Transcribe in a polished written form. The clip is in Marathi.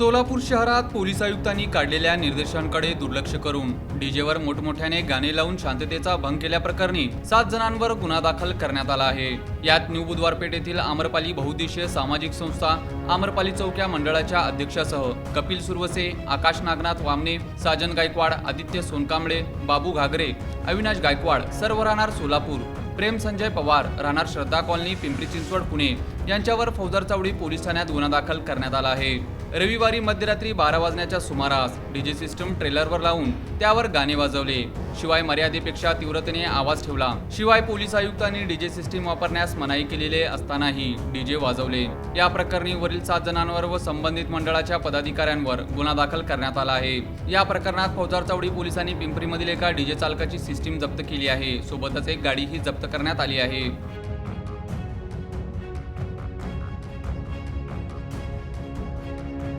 सोलापूर शहरात पोलीस आयुक्तांनी काढलेल्या निर्देशांकडे दुर्लक्ष करून डीजेवर मोठमोठ्याने गाणे लावून शांततेचा भंग केल्याप्रकरणी 7 जणांवर गुन्हा दाखल करण्यात आला आहे। यात न्यू बुधवारपेठ येथील आम्रपाली बहुउद्देशीय सामाजिक संस्था आम्रपाली चौक्या मंडळाच्या अध्यक्षासह कपिल सुरवसे, आकाश नागनाथ वामने, साजन गायकवाड, आदित्य सोनकांबळे, बाबू घागरे, अविनाश गायकवाड सर्व राहणार सोलापूर, प्रेम संजय पवार राहणार श्रद्धा कॉलनी पिंपरी चिंचवड पुणे यांच्यावर फौजदार चावडी पोलीस ठाण्यात गुन्हा दाखल करण्यात आला आहे। रविवारी मध्यरात्री 12 वाजण्याच्या सुमारास डीजे सिस्टम ट्रेलरवर लावून त्यावर गाणे वाजवले, शिवाय मर्यादेपेक्षा तीव्रतेने आवाज ठेवला। शिवाय पोलीस आयुक्तांनी डीजे सिस्टम वापरण्यास मनाई केलेले असतानाही डीजे वाजवले। या प्रकरणी वरील 7 जणांवर व संबंधित मंडळाच्या पदाधिकाऱ्यांवर गुन्हा दाखल करण्यात आला आहे। या प्रकरणात फौजदार चावडी पोलिसांनी पिंपरीमधील एका डीजे चालकाची सिस्टीम जप्त केली आहे, सोबतच एक गाडीही जप्त करण्यात आली आहे।